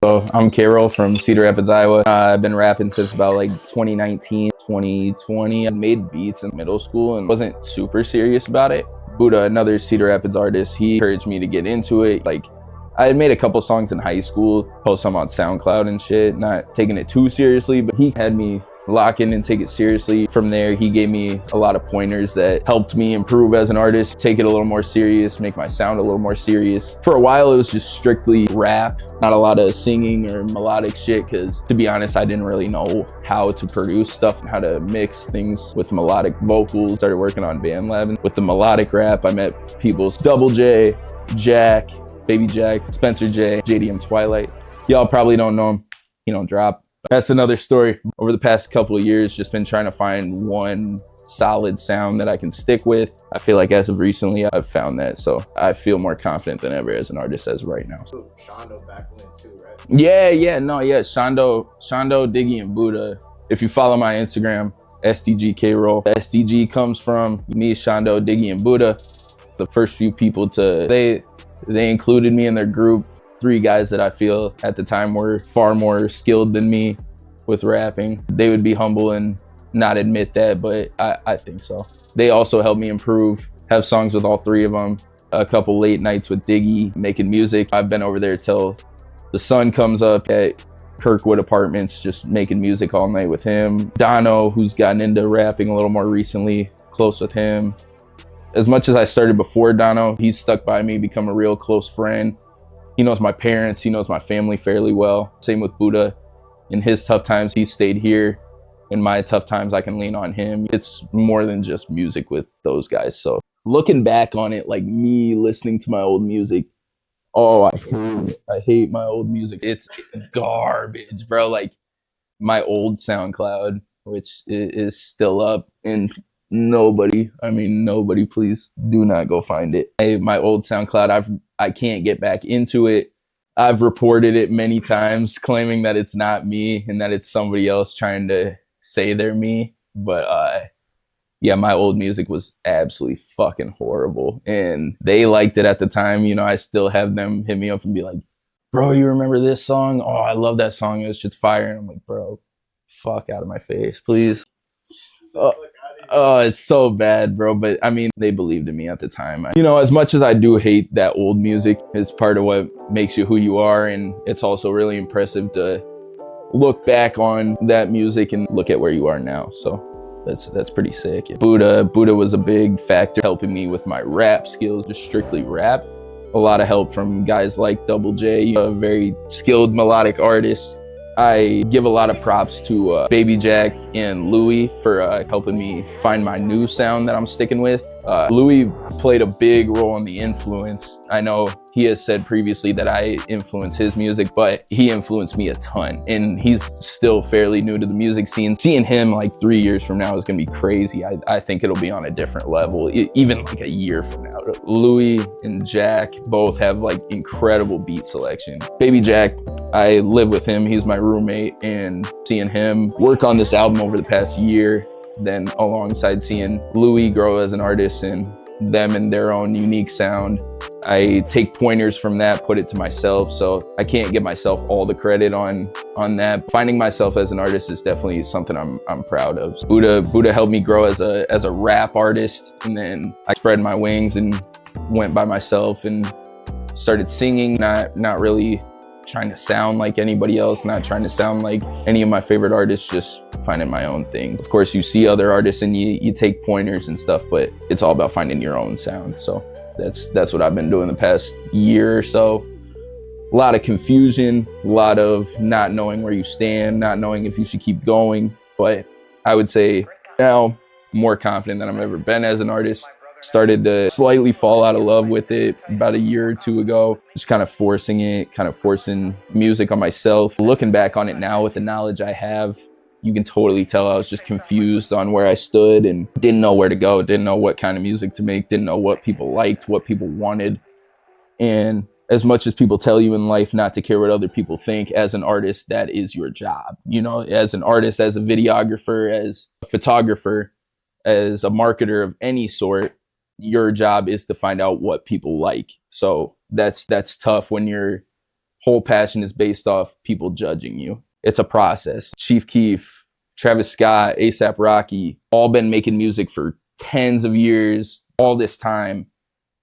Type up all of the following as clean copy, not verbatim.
So I'm K-Roll from Cedar Rapids, Iowa. I've been rapping since about like 2019, 2020. I made beats in middle school and wasn't super serious about it. Buddha, another Cedar Rapids artist, he encouraged me to get into it. Like, I had made a couple songs in high school, post some on SoundCloud and shit, not taking it too seriously, but he had me lock in and take it seriously. From there, he gave me a lot of pointers that helped me improve as an artist, take it a little more serious, make my sound a little more serious. For a while, it was just strictly rap, not a lot of singing or melodic shit, because to be honest, I didn't really know how to produce stuff and how to mix things with melodic vocals. Started working on BandLab, and with the melodic rap, I met people's Double J, Jack, Baby Jack, Spencer J, JDM Twilight. Y'all probably don't know him. He don't drop. That's another story. Over the past couple of years, just been trying to find one solid sound that I can stick with. I feel like as of recently, I've found that. So I feel more confident than ever as an artist as of right now. So Shondo back then too, right? Yeah. Shondo, Diggy, and Buddha. If you follow my Instagram, SDG K-Roll, SDG comes from me, Shondo, Diggy, and Buddha. The first few people they included me in their group. 3 guys that I feel at the time were far more skilled than me with rapping. They would be humble and not admit that, but I think so. They also helped me improve, have songs with all 3 of them, a couple late nights with Diggy, making music. I've been over there till the sun comes up at Kirkwood Apartments, just making music all night with him. Dono, who's gotten into rapping a little more recently, close with him. As much as I started before Dono, he's stuck by me, become a real close friend. He knows my parents, he knows my family fairly well. Same with Buddha. In his tough times, he stayed here. In my tough times, I can lean on him. It's more than just music with those guys. So looking back on it, like me listening to my old music, oh, I hate my old music. It's garbage, bro. Like my old SoundCloud, which is still up, and nobody, please do not go find it. My old SoundCloud, I can't get back into it. I've reported it many times, claiming that it's not me and that it's somebody else trying to say they're me. But yeah, my old music was absolutely fucking horrible. And they liked it at the time. You know, I still have them hit me up and be like, bro, you remember this song? Oh, I love that song. This shit's fire. And I'm like, bro, fuck out of my face, please. Oh, it's so bad, bro. But I mean, they believed in me at the time. You know, as much as I do hate that old music, it's part of what makes you who you are. And it's also really impressive to look back on that music and look at where you are now. So that's pretty sick. Buddha was a big factor helping me with my rap skills, just strictly rap. A lot of help from guys like Double J, a very skilled melodic artist. I give a lot of props to Baby Jack and Louis for helping me find my new sound that I'm sticking with. Louis played a big role in the influence. I know he has said previously that I influence his music, but he influenced me a ton. And he's still fairly new to the music scene. Seeing him like 3 years from now is gonna be crazy. I think it'll be on a different level, even like a year from now. Louis and Jack both have like incredible beat selection. Baby Jack, I live with him, he's my roommate, and seeing him work on this album over the past year, then alongside seeing Louis grow as an artist and them and their own unique sound, I take pointers from that, put it to myself. So I can't give myself all the credit on that. Finding myself as an artist is definitely something I'm proud of. Buddha helped me grow as a rap artist, and then I spread my wings and went by myself and started singing, not really trying to sound like anybody else, not trying to sound like any of my favorite artists, just finding my own things. Of course, you see other artists and you take pointers and stuff, but it's all about finding your own sound. So that's what I've been doing the past year or so. A lot of confusion, a lot of not knowing where you stand, not knowing if you should keep going. But I would say now more confident than I've ever been as an artist. Started to slightly fall out of love with it about a year or 2 ago. Just kind of forcing music on myself. Looking back on it now with the knowledge I have, you can totally tell I was just confused on where I stood and didn't know where to go, didn't know what kind of music to make, didn't know what people liked, what people wanted. And as much as people tell you in life not to care what other people think, as an artist, that is your job. You know, as an artist, as a videographer, as a photographer, as a marketer of any sort, your job is to find out what people like. So that's tough when you're whole passion is based off people judging you. It's a process. Chief Keef, Travis Scott, A$AP Rocky, all been making music for tens of years, all this time.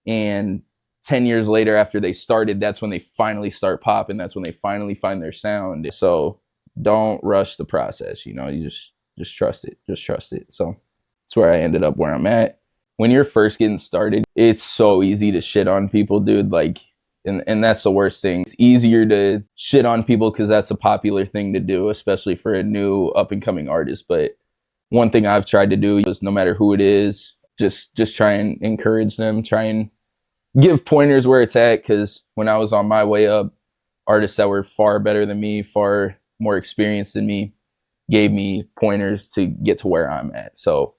And 10 years later after they started, that's when they finally start popping. That's when they finally find their sound. So don't rush the process. You just trust it. Just trust it. So that's where I ended up where I'm at. When you're first getting started, it's so easy to shit on people, dude. Like, and that's the worst thing. It's easier to shit on people because that's a popular thing to do, especially for a new up and coming artist. But one thing I've tried to do is no matter who it is, just try and encourage them, try and give pointers where it's at. Because when I was on my way up, artists that were far better than me, far more experienced than me, gave me pointers to get to where I'm at. So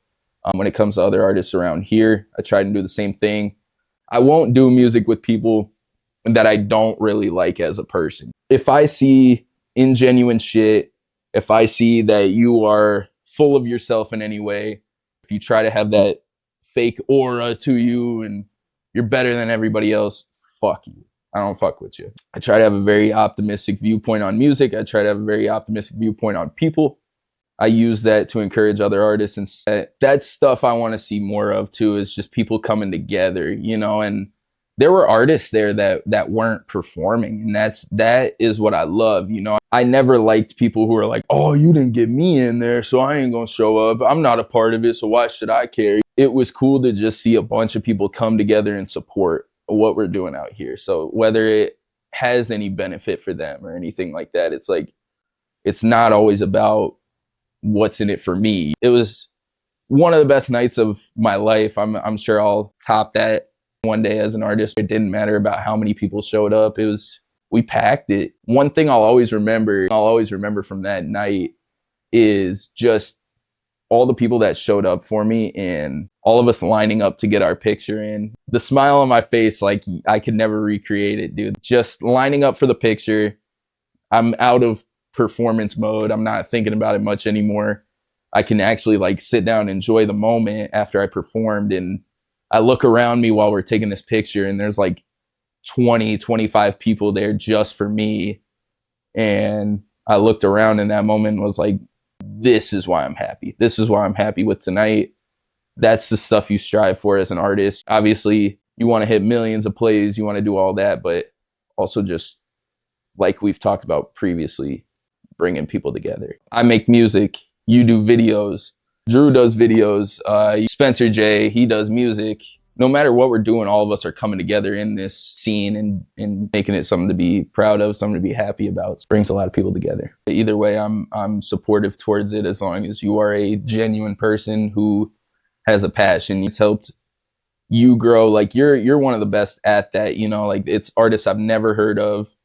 when it comes to other artists around here, I try to do the same thing. I won't do music with people that I don't really like as a person. If I see ingenuine shit, if I see that you are full of yourself in any way, if you try to have that fake aura to you and you're better than everybody else, fuck you. I don't fuck with you. I try to have a very optimistic viewpoint on music. I try to have a very optimistic viewpoint on people. I use that to encourage other artists, and that's stuff I want to see more of too, is just people coming together, and there were artists there that weren't performing, and that is what I love. I never liked people who were like, oh, you didn't get me in there, so I ain't gonna show up. I'm not a part of it, so why should I care? It was cool to just see a bunch of people come together and support what we're doing out here. So whether it has any benefit for them or anything like that, it's like, it's not always about what's in it for me. It was one of the best nights of my life. I'm sure I'll top that one day as an artist. It didn't matter about how many people showed up. We packed it. One thing I'll always remember from that night is just all the people that showed up for me and all of us lining up to get our picture in. The smile on my face, like I could never recreate it, dude. Just lining up for the picture. I'm out of performance mode. I'm not thinking about it much anymore. I can actually like sit down and enjoy the moment after I performed. And I look around me while we're taking this picture and there's like 20, 25 people there just for me. And I looked around in that moment and was like, this is why I'm happy. This is why I'm happy with tonight. That's the stuff you strive for as an artist. Obviously, you want to hit millions of plays. You want to do all that, but also just like we've talked about previously, bringing people together. I make music. You do videos. Drew does videos. Spencer J, he does music. No matter what we're doing, all of us are coming together in this scene and making it something to be proud of, something to be happy about. It brings a lot of people together. Either way, I'm supportive towards it as long as you are a genuine person who has a passion. It's helped you grow. Like you're one of the best at that, like it's artists I've never heard of,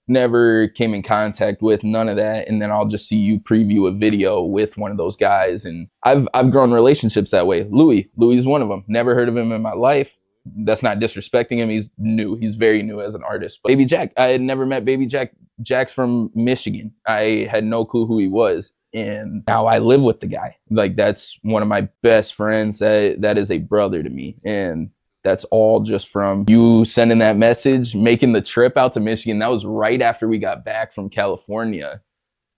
never came in contact with, none of that. And then I'll just see you preview a video with one of those guys. And I've grown relationships that way. Louis is one of them. Never heard of him in my life. That's not disrespecting him. He's new. He's very new as an artist. But Baby Jack, I had never met Baby Jack. Jack's from Michigan. I had no clue who he was. And now I live with the guy. Like that's one of my best friends. That is a brother to me. And that's all just from you sending that message, making the trip out to Michigan. That was right after we got back from California.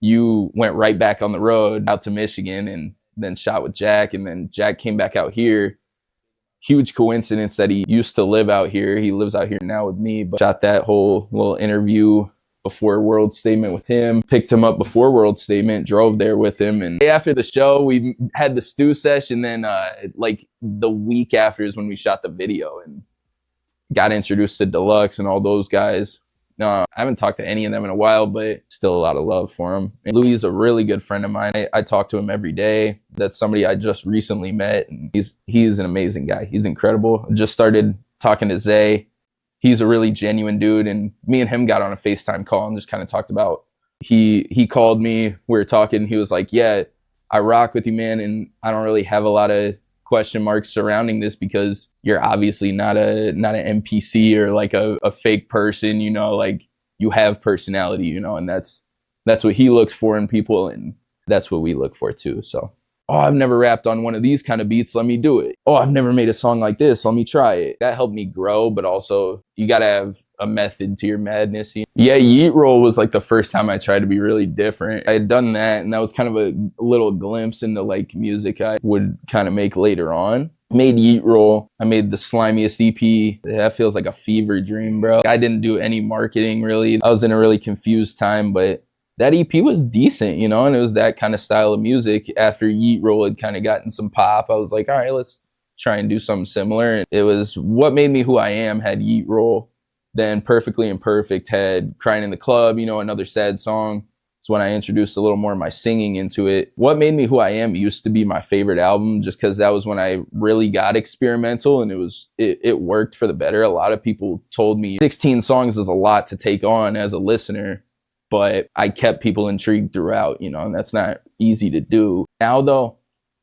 You went right back on the road out to Michigan and then shot with Jack. And then Jack came back out here. Huge coincidence that he used to live out here. He lives out here now with me, but shot that whole little interview before World Statement with him, picked him up before World Statement, drove there with him. And after the show, we had the stew session. Then like the week after is when we shot the video and got introduced to Deluxe and all those guys. I haven't talked to any of them in a while, but still a lot of love for him. And Louis is a really good friend of mine. I talk to him every day. That's somebody I just recently met. And he's an amazing guy. He's incredible. I just started talking to Zay. He's a really genuine dude. And me and him got on a FaceTime call and just kind of talked about, he called me, we were talking. He was like, yeah, I rock with you, man. And I don't really have a lot of question marks surrounding this because you're obviously not an NPC or like a fake person, like you have personality, and that's what he looks for in people. And that's what we look for too. So Oh, I've never rapped on one of these kind of beats. Let me do it. Oh, I've never made a song like this. Let me try it. That helped me grow, but also you got to have a method to your madness. Yeah, Yeet Roll was like the first time I tried to be really different. I had done that, and that was kind of a little glimpse into like music I would kind of make later on. Made Yeet Roll. I made the slimiest EP. That feels like a fever dream, bro. I didn't do any marketing really. I was in a really confused time, but that EP was decent, you know, and it was that kind of style of music. After Yeet Roll had kind of gotten some pop, I was like, all right, let's try and do something similar. And it was What Made Me Who I Am had Yeet Roll. Then Perfectly Imperfect had Crying in the Club, you know, another sad song. It's when I introduced a little more of my singing into it. What Made Me Who I Am used to be my favorite album just because that was when I really got experimental, and it worked for the better. A lot of people told me 16 songs is a lot to take on as a listener, but I kept people intrigued throughout, you know, and that's not easy to do. Now though,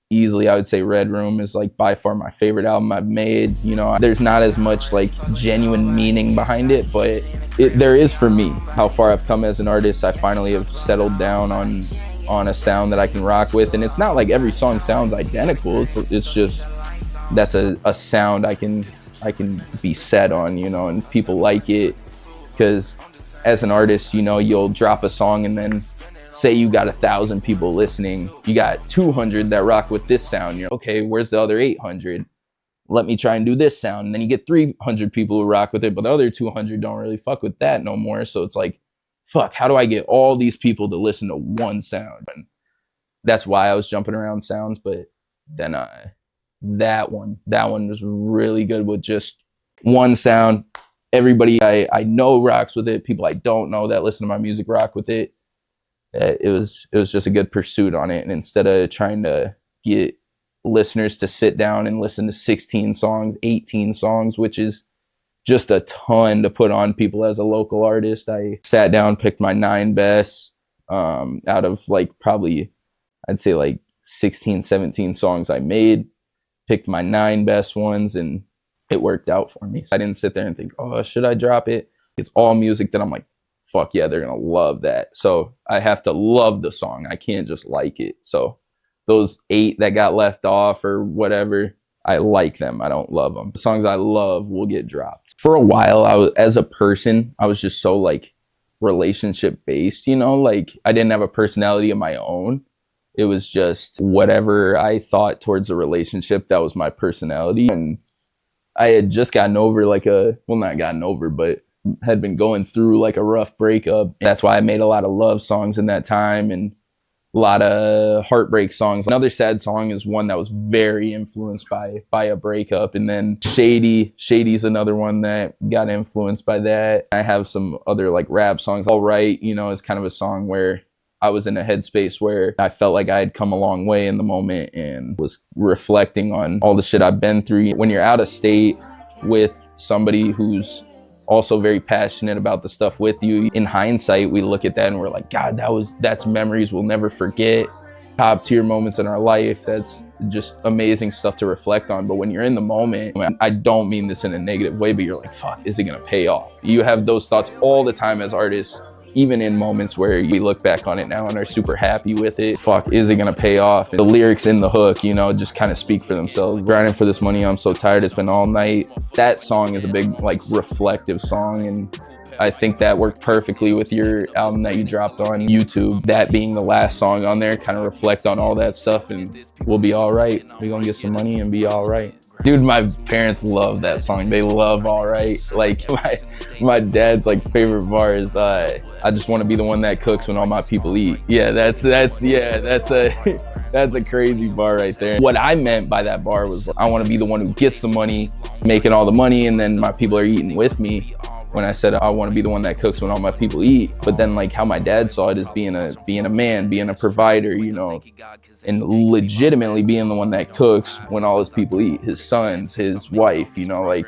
easily I would say Red Room is like by far my favorite album I've made. You know, there's not as much like genuine meaning behind it, but there is for me. How far I've come as an artist, I finally have settled down on a sound that I can rock with, and it's not like every song sounds identical. It's just that's a sound I can be set on, you know, and people like it because as an artist, you know, you'll drop a song and then say you got 1,000 people listening, you got 200 that rock with this sound. You're okay, where's the other 800? Let me try and do this sound. And then you get 300 people who rock with it, but the other 200 don't really fuck with that no more. So it's like, fuck, how do I get all these people to listen to one sound? And that's why I was jumping around sounds. But then that one was really good with just one sound. Everybody I know rocks with it. People I don't know that listen to my music rock with it. It was just a good pursuit on it. And instead of trying to get listeners to sit down and listen to 16 songs, 18 songs, which is just a ton to put on people as a local artist, I sat down, picked my 9 best out of like probably, I'd say like 16, 17 songs I made, picked my 9 best ones, and it worked out for me. I didn't sit there and think, oh, should I drop it? It's all music that I'm like, fuck yeah, they're gonna love that. So I have to love the song. I can't just like it. So those 8 that got left off or whatever, I like them. I don't love them. The songs I love will get dropped. For a while, as a person, I was just so like relationship based, you know, like I didn't have a personality of my own. It was just whatever I thought towards a relationship, that was my personality. And I had just gotten over not gotten over, but had been going through like a rough breakup. That's why I made a lot of love songs in that time and a lot of heartbreak songs. Another sad song is one that was very influenced by a breakup. And then Shady's another one that got influenced by that. I have some other like rap songs. All Right, you know, is kind of a song where I was in a headspace where I felt like I had come a long way in the moment and was reflecting on all the shit I've been through. When you're out of state with somebody who's also very passionate about the stuff with you, in hindsight, we look at that and we're like, God, that's memories we'll never forget. Top tier moments in our life. That's just amazing stuff to reflect on. But when you're in the moment, I don't mean this in a negative way, but you're like, fuck, is it gonna pay off? You have those thoughts all the time as artists, even in moments where we look back on it now and are super happy with it. Fuck, is it gonna pay off? And the lyrics in the hook, you know, just kind of speak for themselves. Grinding for this money, I'm so tired, it's been all night. That song is a big, like, reflective song, and I think that worked perfectly with your album that you dropped on YouTube. That being the last song on there, kind of reflect on all that stuff, and we'll be all right. We're gonna get some money and be all right. Dude, my parents love that song. They love All Right. Like my dad's like favorite bar is I just want to be the one that cooks when all my people eat. Yeah, that's a crazy bar right there. What I meant by that bar was I want to be the one who gets the money, making all the money, and then my people are eating with me. When I said I want to be the one that cooks when all my people eat, but then like how my dad saw it as being a man, being a provider, you know, and legitimately being the one that cooks when all his people eat, his sons, his wife, you know, like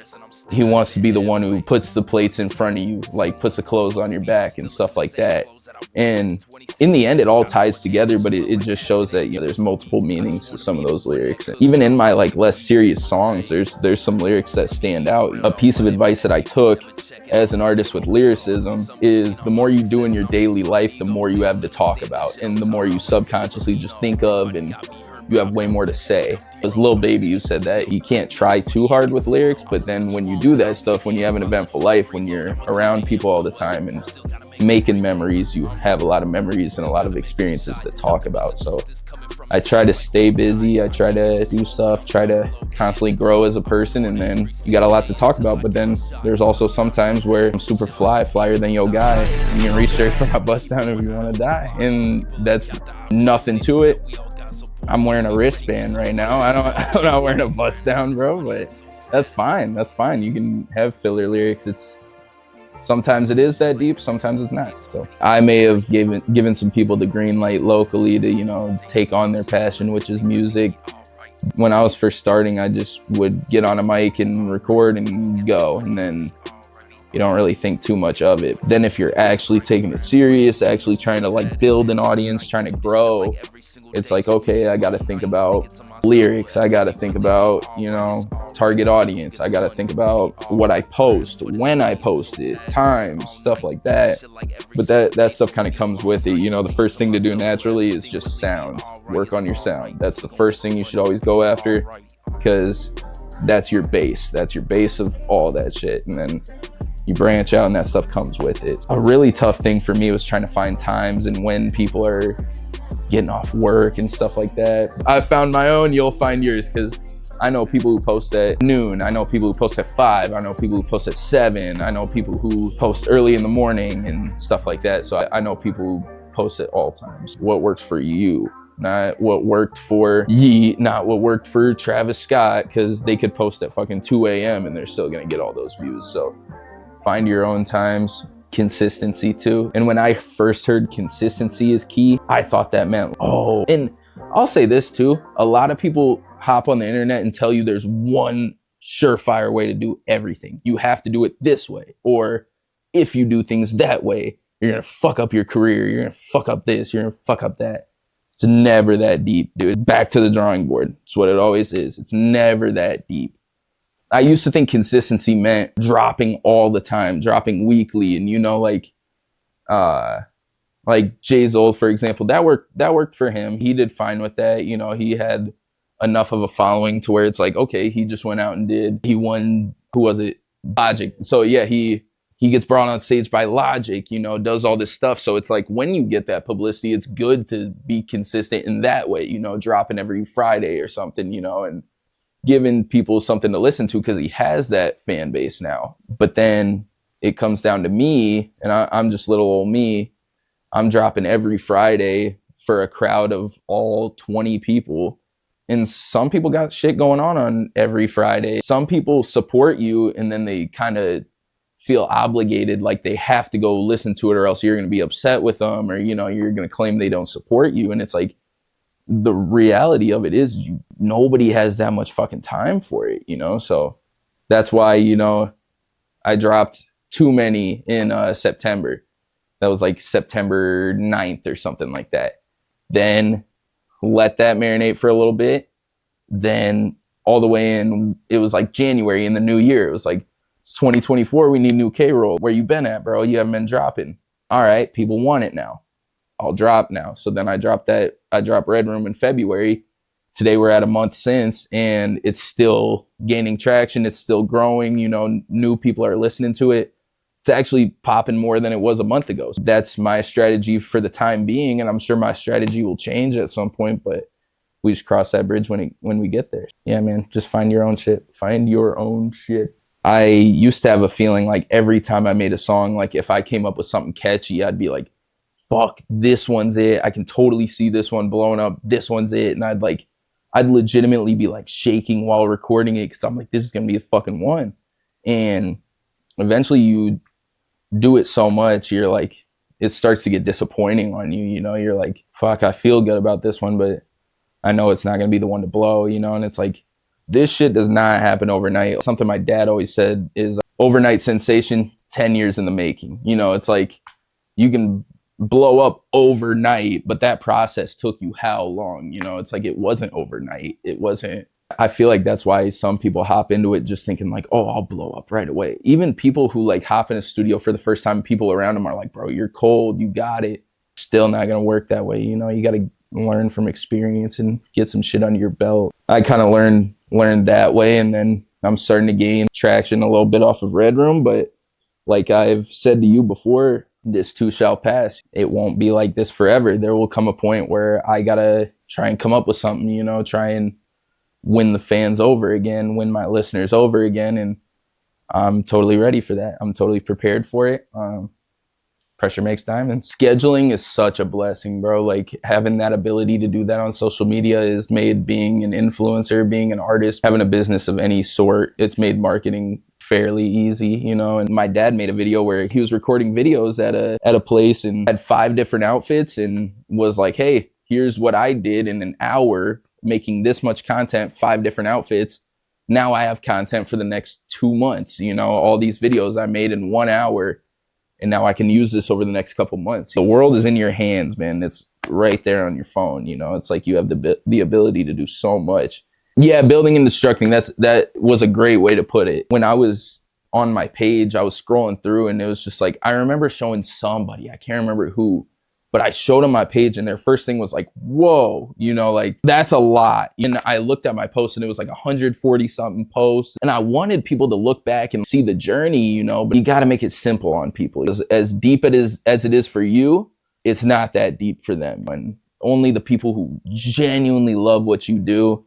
he wants to be the one who puts the plates in front of you, like puts the clothes on your back and stuff like that. And in the end, it all ties together, but it just shows that, you know, there's multiple meanings to some of those lyrics. And even in my like less serious songs, there's some lyrics that stand out. A piece of advice that I took as an artist with lyricism is the more you do in your daily life, the more you have to talk about and the more you subconsciously just think of and you have way more to say. It was Lil Baby who said that you can't try too hard with lyrics, but then when you do that stuff, when you have an eventful life, when you're around people all the time and making memories, you have a lot of memories and a lot of experiences to talk about. So I try to stay busy, I try to do stuff, try to constantly grow as a person, and then you got a lot to talk about. But then there's also sometimes where I'm super flyer than your guy. You can reach straight for my bust down if you want to die, and that's nothing to it. I'm wearing a wristband right now. I'm not wearing a bust down, bro, but that's fine. That's fine. You can have filler lyrics. Sometimes it is that deep, sometimes it's not. So I may have given some people the green light locally to, you know, take on their passion, which is music. When I was first starting, I just would get on a mic and record and go, and then you don't really think too much of it. Then if you're actually taking it serious, actually trying to like build an audience, trying to grow, it's like, okay, I gotta think about lyrics. I gotta think about, you know, target audience. I gotta think about what I post, when I post it, times, stuff like that. But that stuff kind of comes with it. You know, the first thing to do naturally is just sound. Work on your sound. That's the first thing you should always go after, because that's your base. That's your base of all that shit. And then you branch out and that stuff comes with it. A really tough thing for me was trying to find times and when people are getting off work and stuff like that. I found my own, you'll find yours, because I know people who post at noon. I know people who post at 5. I know people who post at 7. I know people who post early in the morning and stuff like that. So I know people who post at all times. What works for you, not what worked for Yeet, not what worked for Travis Scott, because they could post at fucking 2 a.m. and they're still gonna get all those views. So find your own times. Consistency too. And when I first heard consistency is key, I thought that meant, oh, and I'll say this too, a lot of people hop on the internet and tell you there's one surefire way to do everything. You have to do it this way. Or if you do things that way, you're gonna fuck up your career. You're gonna fuck up this, you're gonna fuck up that. It's never that deep, dude. Back to the drawing board. It's what it always is. It's never that deep. I used to think consistency meant dropping all the time, dropping weekly, and you know, like Jay Zold, for example, that worked for him. He did fine with that. You know, he had enough of a following to where it's like, okay, he just went out and he won, who was it? Logic. So yeah, he gets brought on stage by Logic, you know, does all this stuff. So it's like when you get that publicity, it's good to be consistent in that way, you know, dropping every Friday or something, you know, and giving people something to listen to because he has that fan base now. But then it comes down to me, and I'm just little old me. I'm dropping every Friday for a crowd of all 20 people. And some people got shit going on every Friday. Some people support you and then they kind of feel obligated, like they have to go listen to it or else you're going to be upset with them, or, you know, you're going to claim they don't support you. And it's like, the reality of it is nobody has that much fucking time for it, you know? So that's why, you know, I dropped too many in September. That was like September 9th or something like that. Then let that marinate for a little bit. Then all the way in, it was like January in the new year. It was like, it's 2024, we need new K-Roll. Where you been at, bro? You haven't been dropping. All right, people want it now. I'll drop now. So then I dropped Red Room in February. Today we're at a month since, and it's still gaining traction. It's still growing. You know, new people are listening to it. It's actually popping more than it was a month ago. So that's my strategy for the time being, and I'm sure my strategy will change at some point, but we just cross that bridge when we get there. Yeah, man, just find your own shit. Find your own shit. I used to have a feeling like every time I made a song, like if I came up with something catchy, I'd be like, fuck, this one's it. I can totally see this one blowing up. This one's it. And I'd legitimately be like shaking while recording it because I'm like, this is going to be the fucking one. And eventually you do it so much, you're like, it starts to get disappointing on you. You know, you're like, fuck, I feel good about this one, but I know it's not going to be the one to blow, you know? And it's like, this shit does not happen overnight. Something my dad always said is overnight sensation, 10 years in the making. You know, it's like you can blow up overnight, but that process took you how long? You know, it's like it wasn't overnight. It wasn't. I feel like that's why some people hop into it just thinking like, oh, I'll blow up right away. Even people who like hop in a studio for the first time, people around them are like, bro, you're cold. You got it. Still not going to work that way. You know, you got to learn from experience and get some shit under your belt. I kind of learned that way, and then I'm starting to gain traction a little bit off of Red Room. But like I've said to you before, this too shall pass. It won't be like this forever. There will come a point where I gotta try and come up with something, you know, try and win the fans over again, win my listeners over again. And I'm totally ready for that. I'm totally prepared for it. Pressure makes diamonds. Scheduling is such a blessing, bro. Like having that ability to do that on social media has made being an influencer, being an artist, having a business of any sort, it's made marketing fairly easy, you know. And my dad made a video where he was recording videos at a place and had 5 different outfits and was like, hey, here's what I did in an hour making this much content, 5 different outfits. Now I have content for the next 2 months, you know, all these videos I made in 1 hour. And now I can use this over the next couple months. The world is in your hands, man. It's right there on your phone. You know, it's like you have the ability to do so much. Yeah, building and destructing. That was a great way to put it. When I was on my page, I was scrolling through and it was just like, I remember showing somebody, I can't remember who, but I showed them my page and their first thing was like, whoa, you know, like that's a lot. And I looked at my post and it was like 140 something posts. And I wanted people to look back and see the journey, you know, but you got to make it simple on people. As deep as it is for you, it's not that deep for them. And only the people who genuinely love what you do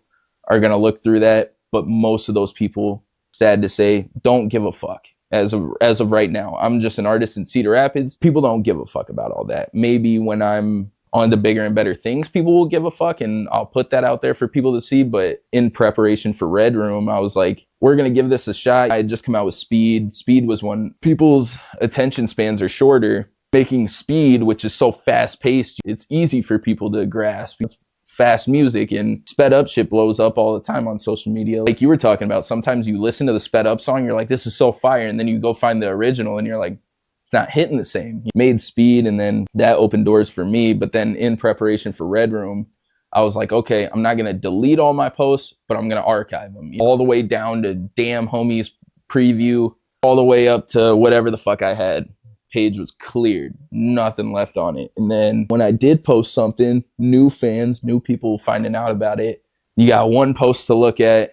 are going to look through that. But most of those people, sad to say, don't give a fuck. As of right now, I'm just an artist in Cedar Rapids. People don't give a fuck about all that. Maybe when I'm on to bigger and better things, people will give a fuck and I'll put that out there for people to see. But in preparation for Red Room, I was like, we're going to give this a shot. I had just come out with Speed. Speed was when people's attention spans are shorter. Making Speed, which is so fast paced, it's easy for people to grasp. It's fast music and sped up shit blows up all the time on social media. Like you were talking about, sometimes you listen to the sped up song, you're like, this is so fire. And then you go find the original and you're like, it's not hitting the same. He made Speed and then that opened doors for me. But then in preparation for Red Room, I was like, okay, I'm not going to delete all my posts, but I'm going to archive them all the way down to Damn Homies preview, all the way up to whatever the fuck I had. Page was cleared, nothing left on it. And then when I did post something, new fans, new people finding out about it, you got one post to look at.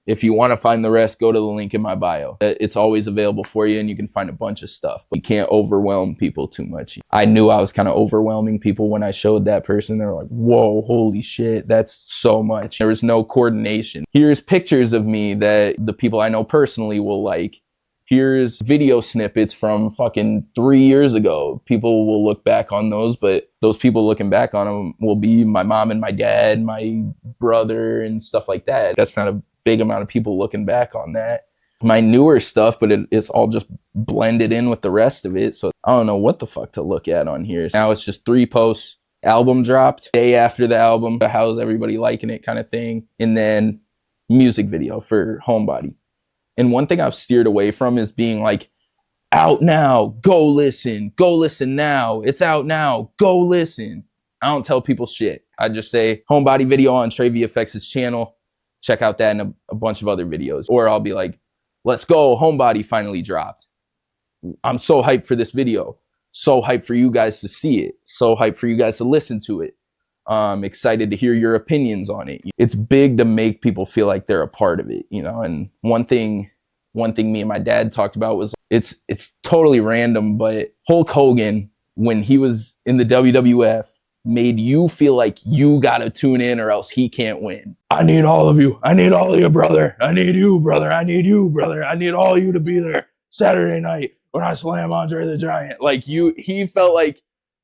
If you want to find the rest, go to the link in my bio. It's always available for you and you can find a bunch of stuff, but you can't overwhelm people too much. I knew I was kind of overwhelming people when I showed that person. They were like, whoa, holy shit, that's so much. There was no coordination. Here's pictures of me that the people I know personally will like. Here's video snippets from fucking 3 years ago. People will look back on those, but those people looking back on them will be my mom and my dad, my brother and stuff like that. That's not a big amount of people looking back on that. My newer stuff, but it's all just blended in with the rest of it. So I don't know what the fuck to look at on here. Now it's just 3 posts. Album dropped, day after the album, how's everybody liking it kind of thing. And then music video for Homebody. And one thing I've steered away from is being like, out now, go listen now, it's out now, go listen. I don't tell people shit. I just say Homebody video on Trey VFX's channel. Check out that and a bunch of other videos. Or I'll be like, let's go, Homebody finally dropped. I'm so hyped for this video. So hyped for you guys to see it. So hyped for you guys to listen to it. Excited to hear your opinions on it. It's big to make people feel like they're a part of it, you know. And one thing me and my dad talked about was it's totally random, but Hulk Hogan, when he was in the WWF, made you feel like you gotta tune in or else he can't win. I need all of you. I need all of you, brother. I need you, brother. I need you, brother. I need all of you to be there Saturday night when I slam Andre the Giant. Like he felt like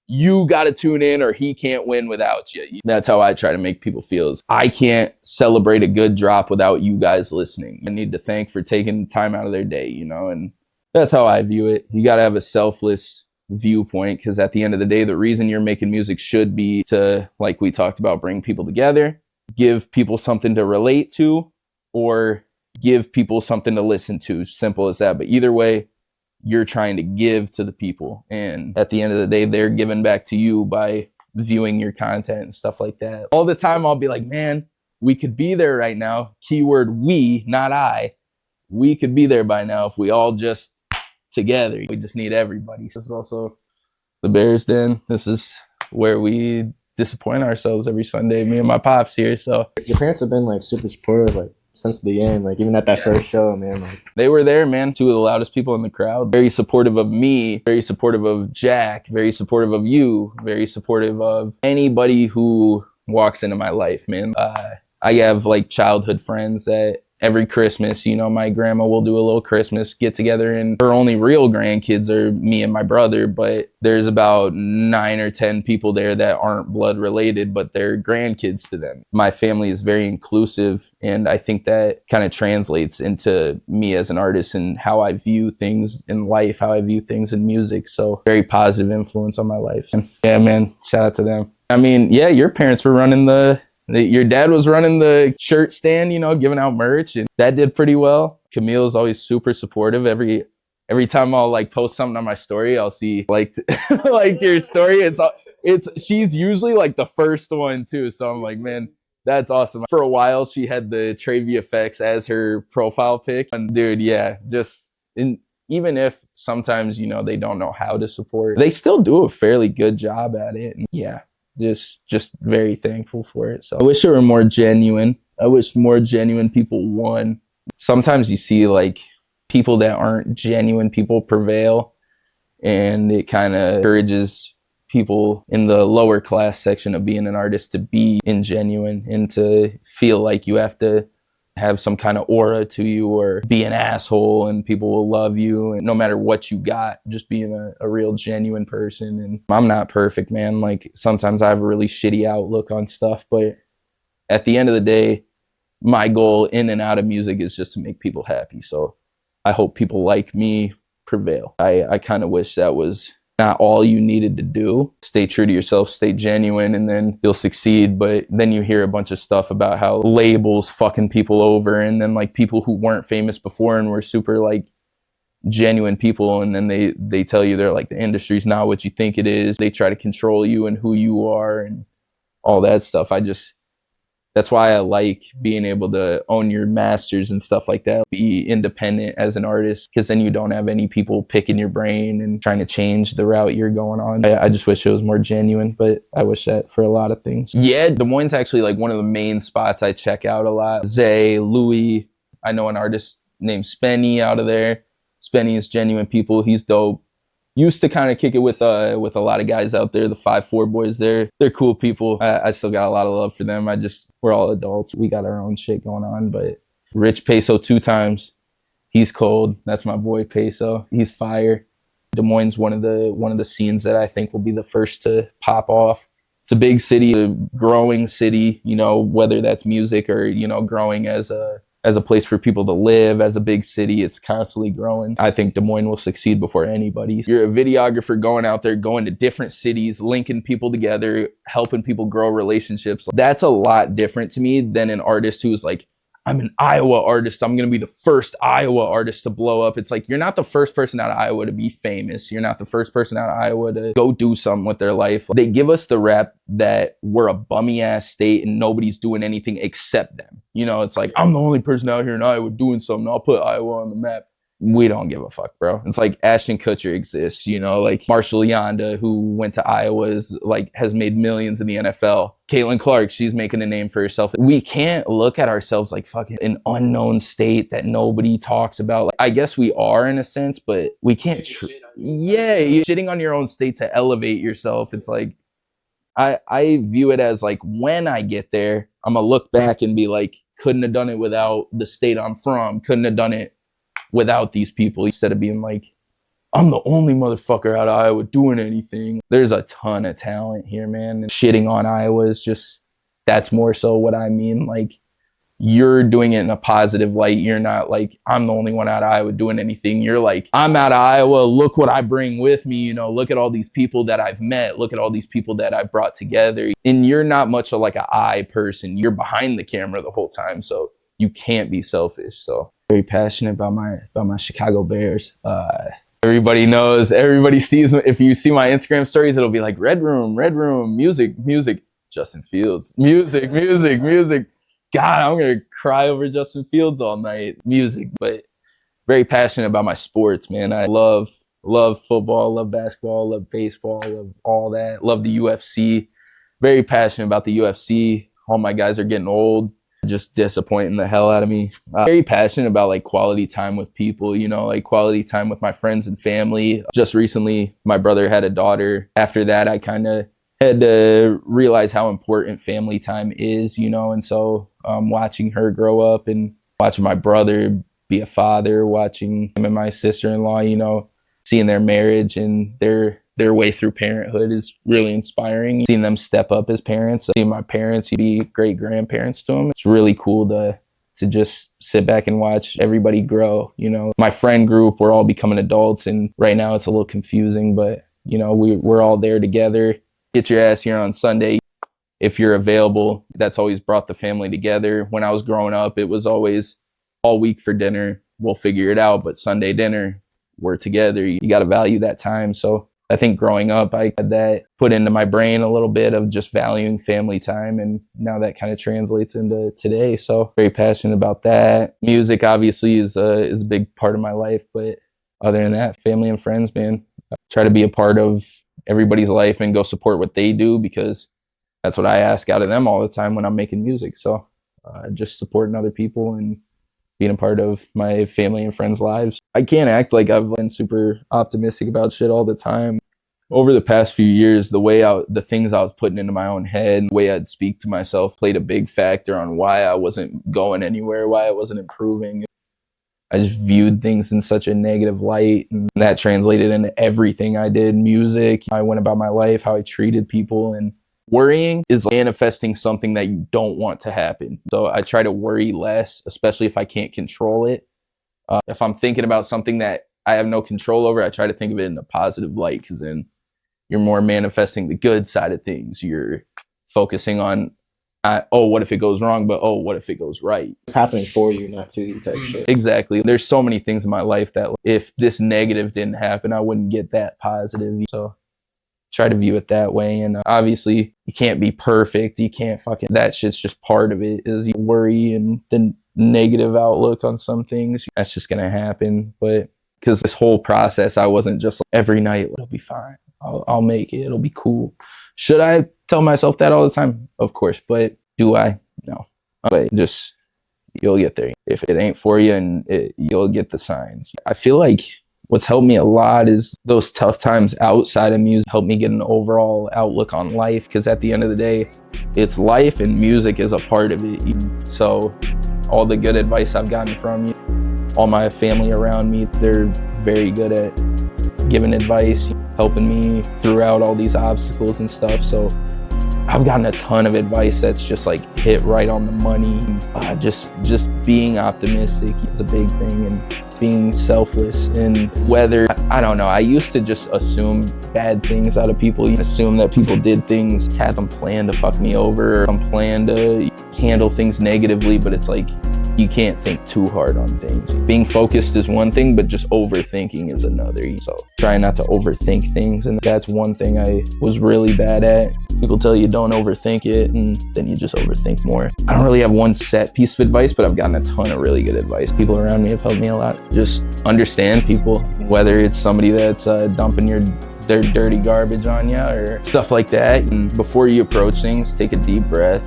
you got to tune in or he can't win without you. That's how I try to make people feel. Is I can't celebrate a good drop without you guys listening. I need to thank for taking time out of their day, you know, and that's how I view it. You got to have a selfless viewpoint because at the end of the day, the reason you're making music should be to, like we talked about, bring people together, give people something to relate to, or give people something to listen to. Simple as that. But either way, you're trying to give to the people. And at the end of the day, they're giving back to you by viewing your content and stuff like that. All the time, I'll be like, man, we could be there right now. Keyword we, not I. We could be there by now if we all just together. We just need everybody. This is also the Bears Den. This is where we disappoint ourselves every Sunday, me and my pops here. So Your parents have been like super supportive, like since the beginning, like even at that first show, man. Like they were there, man. Two of the loudest people in the crowd. Very supportive of me, very supportive of Jack, very supportive of you, very supportive of anybody who walks into my life, man. I have like childhood friends that every Christmas, you know, my grandma will do a little Christmas get together, and her only real grandkids are me and my brother, but there's about 9 or 10 people there that aren't blood related, but they're grandkids to them. My family is very inclusive, and I think that kind of translates into me as an artist and how I view things in life, how I view things in music. So very positive influence on my life. And yeah, man, shout out to them. I mean, yeah, your parents were running your dad was running the shirt stand, you know, giving out merch, and that did pretty well. Camille's always super supportive. Every time I'll like post something on my story, I'll see like your story. She's usually like the first one too. So I'm like, man, that's awesome. For a while, she had the Trey VFX as her profile pic, and dude, yeah, even if sometimes, you know, they don't know how to support, they still do a fairly good job at it. And yeah. Just very thankful for it. So I wish it were more genuine. I wish more genuine people won. Sometimes you see like people that aren't genuine people prevail, and it kind of encourages people in the lower class section of being an artist to be ingenuine and to feel like you have to have some kind of aura to you or be an asshole and people will love you, and no matter what you got, just being a real genuine person. And I'm not perfect, man. Like sometimes I have a really shitty outlook on stuff, but at the end of the day, my goal in and out of music is just to make people happy. So I hope people like me prevail. I kind of wish that was not all you needed to do. Stay true to yourself, stay genuine, and then you'll succeed. But then you hear a bunch of stuff about how labels fucking people over, and then like people who weren't famous before and were super like genuine people, and then they tell you they're like, the industry's not what you think it is. They try to control you and who you are and all that stuff. That's why I like being able to own your masters and stuff like that. Be independent as an artist, because then you don't have any people picking your brain and trying to change the route you're going on. I just wish it was more genuine, but I wish that for a lot of things. Yeah, Des Moines is actually like one of the main spots I check out a lot. Zay, Louis, I know an artist named Spenny out of there. Spenny is genuine people. He's dope. Used to kind of kick it with a lot of guys out there, the 5'4" boys there. They're cool people. I still got a lot of love for them. We're all adults. We got our own shit going on. But Rich Peso 2 times. He's cold. That's my boy Peso. He's fire. Des Moines, one of the scenes that I think will be the first to pop off. It's a big city, a growing city, you know, whether that's music or, you know, growing as a place for people to live, as a big city. It's constantly growing. I think Des Moines will succeed before anybody. You're a videographer going out there, going to different cities, linking people together, helping people grow relationships. That's a lot different to me than an artist who's like, I'm an Iowa artist. I'm going to be the first Iowa artist to blow up. It's like, you're not the first person out of Iowa to be famous. You're not the first person out of Iowa to go do something with their life. They give us the rep that we're a bummy ass state and nobody's doing anything except them. You know, it's like, I'm the only person out here in Iowa doing something. I'll put Iowa on the map. We don't give a fuck, bro. It's like Ashton Kutcher exists, you know, like Marshall Yonda, who went to Iowa, has made millions in the NFL. Caitlin Clark, she's making a name for herself. We can't look at ourselves like fucking an unknown state that nobody talks about. Like, I guess we are in a sense, but we can't. You're shitting on your own state to elevate yourself. It's like, I view it as like, when I get there, I'm gonna look back and be like, couldn't have done it without the state I'm from. Couldn't have done it without these people, instead of being like, I'm the only motherfucker out of Iowa doing anything. There's a ton of talent here, man. And shitting on Iowa is just, that's more so what I mean. Like, you're doing it in a positive light. You're not like, I'm the only one out of Iowa doing anything. You're like, I'm out of Iowa. Look what I bring with me. You know, look at all these people that I've met. Look at all these people that I've brought together. And you're not much of like an I person. You're behind the camera the whole time. So you can't be selfish. So very passionate about my Chicago Bears. Everybody knows, everybody sees, if you see my Instagram stories, it'll be like Red Room, music, Justin Fields, music. God, I'm going to cry over Justin Fields all night. Music, but very passionate about my sports, man. I love football, love basketball, love baseball, love all that. Love the UFC. very passionate about the UFC. All my guys are getting old, just disappointing the hell out of me. Very passionate about like quality time with people, you know, like quality time with my friends and family. Just recently, my brother had a daughter. After that, I kind of had to realize how important family time is, you know, and so watching her grow up and watching my brother be a father, watching him and my sister-in-law, you know, seeing their marriage and their way through parenthood is really inspiring. Seeing them step up as parents, seeing my parents be great grandparents to them, it's really cool to just sit back and watch everybody grow. You know, my friend group, we're all becoming adults, and right now it's a little confusing, but you know, we're all there together. Get your ass here on Sunday if you're available. That's always brought the family together. When I was growing up, it was always all week for dinner, we'll figure it out, but Sunday dinner, we're together. You got to value that time. So I think growing up, I had that put into my brain a little bit of just valuing family time. And now that kind of translates into today. So very passionate about that. Music obviously is a big part of my life. But other than that, family and friends, man, I try to be a part of everybody's life and go support what they do, because that's what I ask out of them all the time when I'm making music. So just supporting other people and being a part of my family and friends' lives. I can't act like I've been super optimistic about shit all the time. Over the past few years, the things I was putting into my own head, the way I'd speak to myself played a big factor on why I wasn't going anywhere, why I wasn't improving. I just viewed things in such a negative light, and that translated into everything I did, music, how I went about my life, how I treated people. And worrying is manifesting something that you don't want to happen. So I try to worry less, especially if I can't control it. If I'm thinking about something that I have no control over, I try to think of it in a positive light, because then you're more manifesting the good side of things. You're focusing on, oh, what if it goes wrong? But, oh, what if it goes right? It's happening for you, not to you type shit. Exactly. There's so many things in my life that if this negative didn't happen, I wouldn't get that positive. So try to view it that way. And obviously you can't be perfect. You can't that shit's just part of it, is you worry and the negative outlook on some things. That's just going to happen. But because this whole process, I wasn't just like, every night, it'll be fine. I'll make it. It'll be cool. Should I tell myself that all the time? Of course. But do I? No. But just, you'll get there. If it ain't for you, and you'll get the signs. I feel like what's helped me a lot is those tough times outside of music helped me get an overall outlook on life, because at the end of the day, it's life and music is a part of it. So all the good advice I've gotten from you, all my family around me, they're very good at giving advice, helping me throughout all these obstacles and stuff. So I've gotten a ton of advice that's just like hit right on the money. Just being optimistic is a big thing, and being selfless. And whether, I don't know, I used to just assume bad things out of people, assume that people did things, had them planned to fuck me over, or some plan to handle things negatively, but it's like, you can't think too hard on things. Being focused is one thing, but just overthinking is another. So try not to overthink things, and that's one thing I was really bad at. People tell you don't overthink it, and then you just overthink more. I don't really have one set piece of advice, but I've gotten a ton of really good advice. People around me have helped me a lot. Just understand people, whether it's somebody that's dumping their dirty garbage on you or stuff like that. And before you approach things, take a deep breath.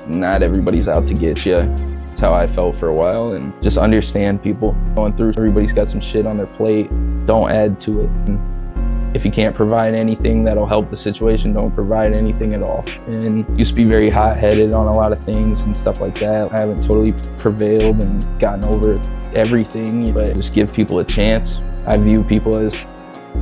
Not everybody's out to get you. That's how I felt for a while. And just understand people going through. Everybody's got some shit on their plate. Don't add to it. And if you can't provide anything that'll help the situation, don't provide anything at all. And used to be very hot-headed on a lot of things and stuff like that. I haven't totally prevailed and gotten over everything, but just give people a chance. I view people as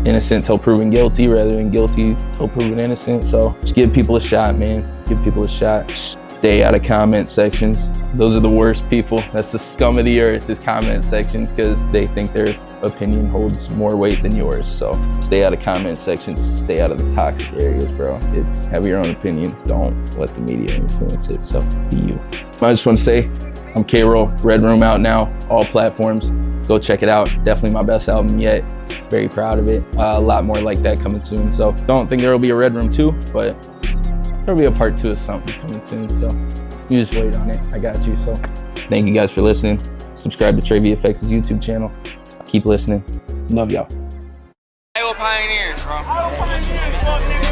innocent till proven guilty, rather than guilty till proven innocent. So just give people a shot, man. Give people a shot. Stay out of comment sections. Those are the worst people. That's the scum of the earth, is comment sections, because they think their opinion holds more weight than yours. So stay out of comment sections. Stay out of the toxic areas, bro. Have your own opinion. Don't let the media influence it. So be you. I just want to say, I'm K-Roll. Red Room out now, all platforms. Go check it out. Definitely my best album yet. Very proud of it. A lot more like that coming soon. So don't think there will be a Red Room 2, but there'll be a part 2 of something coming soon. So you just wait on it. I got you. So thank you guys for listening. Subscribe to Trey VFX's YouTube channel. Keep listening. Love y'all. Iowa Pioneers, bro. Iowa Pioneers,